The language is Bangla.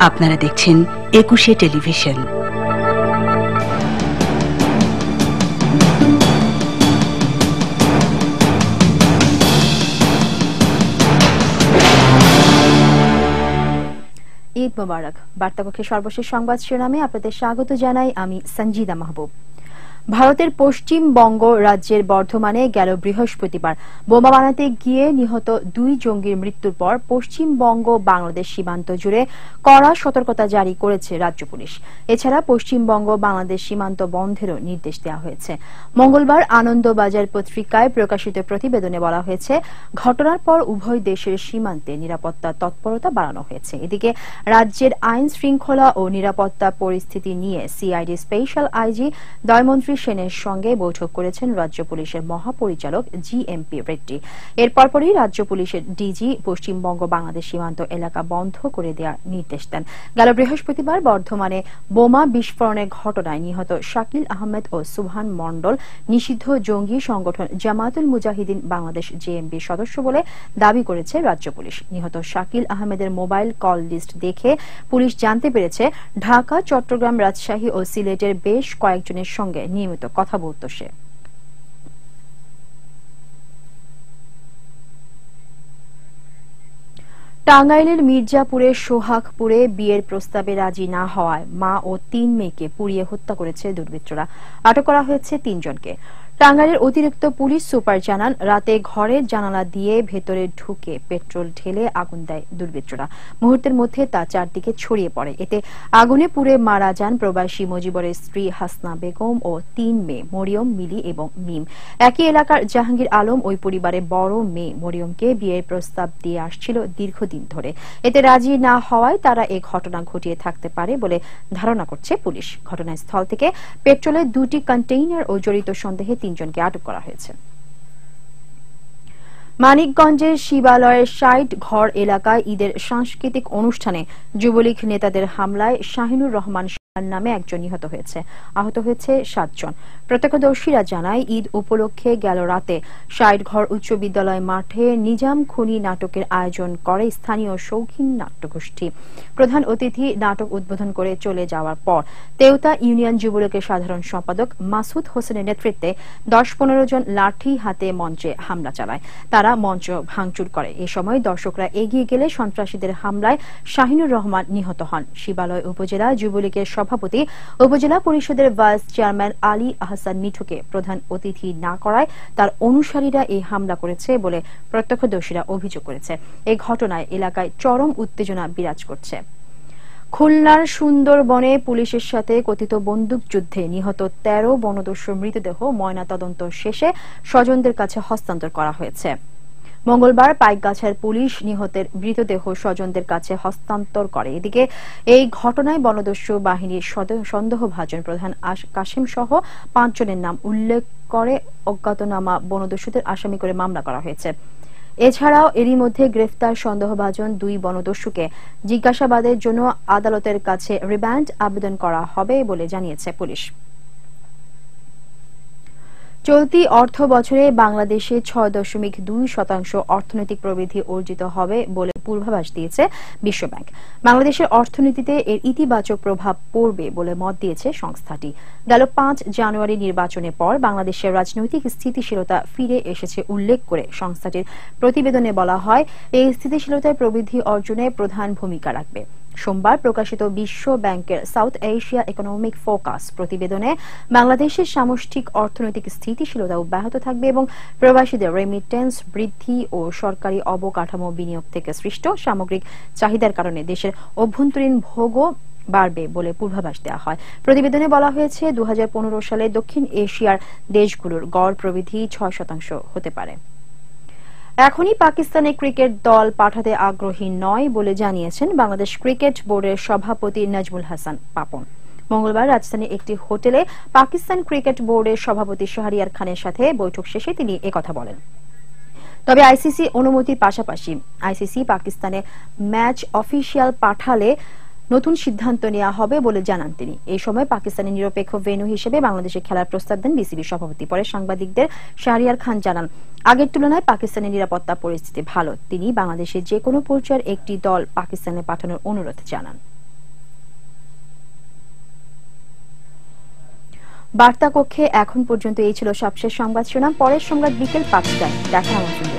আপনারা দেখছেন একুশে টেলিভিশন। ঈদ মোবারক। বার্তাকক্ষে সর্বশেষ সংবাদ শিরোনামে আপনাদের স্বাগত জানাই আমি সঞ্জিদা মাহবুব। ভারতের পশ্চিমবঙ্গ রাজ্যের বর্ধমানে গেল বৃহস্পতিবার বোমা বানাতে গিয়ে নিহত 2 জঙ্গির মৃত্যুর পর পশ্চিমবঙ্গ বাংলাদেশ সীমান্ত জুড়ে কড়া সতর্কতা জারি করেছে রাজ্য পুলিশ। এছাড়া পশ্চিমবঙ্গ বাংলাদেশ সীমান্ত বন্ধেরও নির্দেশ দেওয়া হয়েছে। মঙ্গলবার আনন্দবাজার পত্রিকায় প্রকাশিত প্রতিবেদনে বলা হয়েছে, ঘটনার পর উভয় দেশের সীমান্তে নিরাপত্তা তৎপরতা বাড়ানো হয়েছে। এদিকে রাজ্যের আইন শৃঙ্খলা ও নিরাপত্তা পরিস্থিতি নিয়ে সিআইডি স্পেশাল আইজি দয়মন্ত্রী সেনের সঙ্গে বৈঠক করেছেন রাজ্য পুলিশের মহাপরিচালক জিএমপি রেড্ডি। এর পরপরই রাজ্য পুলিশের ডিজি পশ্চিমবঙ্গ বাংলাদেশ সীমান্ত এলাকা বন্ধ করে দেওয়ার নির্দেশ দেন। গেল বৃহস্পতিবার বর্ধমানে বোমা বিস্ফোরণের ঘটনায় নিহত শাকিল আহমেদ ও সুবহান মণ্ডল নিষিদ্ধ জঙ্গি সংগঠন জামাতুল মুজাহিদিন বাংলাদেশ জেএমবির সদস্য বলে দাবি করেছে রাজ্য পুলিশ। নিহত শাকিল আহমেদের মোবাইল কল লিস্ট দেখে পুলিশ জানতে পেরেছে, ঢাকা, চট্টগ্রাম, রাজশাহী ও সিলেটের বেশ কয়েকজনের সঙ্গে নিয়মিত কথা বলত সে। টাঙ্গাইলের মির্জাপুরের সোহাগপুরে বিয়ের প্রস্তাবে রাজি না হওয়ায় মা ও 3 মেয়েকে পুড়িয়ে হত্যা করেছে দুর্বৃত্তরা। আটক করা হয়েছে 3 জনকে। টাঙ্গাইলের অতিরিক্ত পুলিশ সুপার জানান, রাতে ঘরের জানালা দিয়ে ভেতরে ঢুকে পেট্রোল ঢেলে আগুন দেয় দুর্বৃত্তরা। মুহূর্তের মধ্যে তা চারদিকে ছড়িয়ে পড়ে। এতে আগুনে পুড়ে মারা যান প্রবাসী মজিবরের স্ত্রী হাসনা বেগম ও 3 মেয়ে মরিয়ম, মিলি এবং মিম। একই এলাকার জাহাঙ্গীর আলম ওই পরিবারের বড় মেয়ে মরিয়মকে বিয়ের প্রস্তাব দিয়ে আসছিল দীর্ঘদিন ধরে। এতে রাজি না হওয়ায় তারা এই ঘটনা ঘটিয়ে থাকতে পারে বলে ধারণা করছে পুলিশ। ঘটনাস্থল থেকে পেট্রোলের 2টি কন্টেইনার ও জড়িত সন্দেহে 3 জনকে আটক করা হয়েছে। মানিকগঞ্জের শিবালয়ের 60 ঘর এলাকায় ঈদের সাংস্কৃতিক অনুষ্ঠানে যুবলীগ নেতাদের হামলায় শাহিনুর রহমান নামে একজন নিহত হয়েছে। আহত হয়েছে 7 জন। প্রত্যক্ষদর্শীরা জানায়, ঈদ উপলক্ষে গেল রাতে 60 ঘর উচ্চ বিদ্যালয় মাঠে নিজাম খুনি নাটকের আয়োজন করে স্থানীয় শৌখিন নাট্যগোষ্ঠী। প্রধান অতিথি নাটক উদ্বোধন করে চলে যাওয়ার পর তেওতা ইউনিয়ন যুবলীগের সাধারণ সম্পাদক মাসুদ হোসেনের নেতৃত্বে 10-15 জন লাঠি হাতে মঞ্চে হামলা চালায়। তারা মঞ্চ ভাঙচুর করে। এ সময় দর্শকরা এগিয়ে গেলে সন্ত্রাসীদের হামলায় শাহিনুর রহমান নিহত হন। শিবালয় উপজেলা যুবলীগের সভাপতি উপজেলা পরিষদের ভাইস চেয়ারম্যান আলী আহসান মিঠুকে প্রধান অতিথি না করায় তার অনুসারীরা এই হামলা করেছে বলে প্রত্যক্ষদর্শীরা অভিযোগ করেছে। এই ঘটনায় এলাকায় চরম উত্তেজনা বিরাজ করছে। খুলনার সুন্দরবনে পুলিশের সাথে কথিত বন্দুকযুদ্ধে নিহত 13 বনদস্যুর মৃতদেহ ময়নাতদন্ত শেষে স্বজনদের কাছে হস্তান্তর করা হয়েছে। মঙ্গলবার পাইকগাছার পুলিশ নিহতের মৃতদেহ স্বজনদের কাছে হস্তান্তর করে। এদিকে এই ঘটনায় বনদস্যু বাহিনীর সন্দেহভাজন প্রধান কাশেম সহ 5 জনের নাম উল্লেখ করে অজ্ঞাতনামা বনদস্যুদের আসামি করে মামলা করা হয়েছে। এছাড়াও এরই মধ্যে গ্রেফতার সন্দেহভাজন 2 বনদস্যুকে জিজ্ঞাসাবাদের জন্য আদালতের কাছে রিমান্ড আবেদন করা হবে বলে জানিয়েছে পুলিশ। চলতি অর্থ বছরে বাংলাদেশে 6.2% অর্থনৈতিক প্রবৃদ্ধি অর্জিত হবে বলে পূর্বাভাস দিয়েছে বিশ্বব্যাংক। বাংলাদেশের অর্থনীতিতে এর ইতিবাচক প্রভাব পড়বে বলে মত দিয়েছে সংস্থাটি। গেল 5 জানুয়ারি নির্বাচনের পর বাংলাদেশের রাজনৈতিক স্থিতিশীলতা ফিরে এসেছে উল্লেখ করে সংস্থাটির প্রতিবেদনে বলা হয়, এই স্থিতিশীলতায় প্রবৃদ্ধি অর্জনে প্রধান ভূমিকা রাখবে। সোমবার প্রকাশিত বিশ্ব ব্যাংকের সাউথ এশিয়া ইকোনমিক ফোকাস প্রতিবেদনে বাংলাদেশের সামষ্টিক অর্থনৈতিক স্থিতিশীলতা অব্যাহত থাকবে এবং প্রবাসীদের রেমিটেন্স বৃদ্ধি ও সরকারি অবকাঠামো বিনিয়োগ থেকে সৃষ্ট সামগ্রিক চাহিদার কারণে দেশের অভ্যন্তরীণ ভোগও বাড়বে বলে পূর্বাভাস দেওয়া হয়। প্রতিবেদনে বলা হয়েছে, 2015 সালে দক্ষিণ এশিয়ার দেশগুলোর গড় প্রবৃদ্ধি 6% হতে পারে। এখনই পাকিস্তানে ক্রিকেট দল পাঠাতে আগ্রহী নয় বলে জানিয়েছেন বাংলাদেশ ক্রিকেট বোর্ডের সভাপতি নাজমুল হাসান পাপন। মঙ্গলবার রাজধানীর একটি হোটেলে পাকিস্তান ক্রিকেট বোর্ডের সভাপতি শাহরিয়ার খানের সাথে বৈঠক শেষে তিনি একথা বলেন। তবে আইসিসি অনুমতির পাশাপাশি আইসিসি পাকিস্তানে ম্যাচ অফিসিয়াল পাঠালে নতুন সিদ্ধান্ত নেওয়া হবে বলে জানান তিনি। এই সময় পাকিস্তানের নিরপেক্ষ ভেন্যু হিসেবে বাংলাদেশে খেলার প্রস্তাব দেন বিসিবি সভাপতি। পরে সাংবাদিকদের শাহরিয়ার খান জানান, আগের তুলনায় পাকিস্তানের নিরাপত্তা পরিস্থিতি ভালো। তিনি বাংলাদেশের যে কোনো পর্যায়ের একটি দল পাকিস্তানে পাঠানোর অনুরোধ জানান। বার্তা কক্ষে এখন পর্যন্ত এই ছিল সবশেষ সংবাদ শিরোনাম। পরের সংবাদ বিকেল ৫টায়। দেখার আমন্ত্রণ।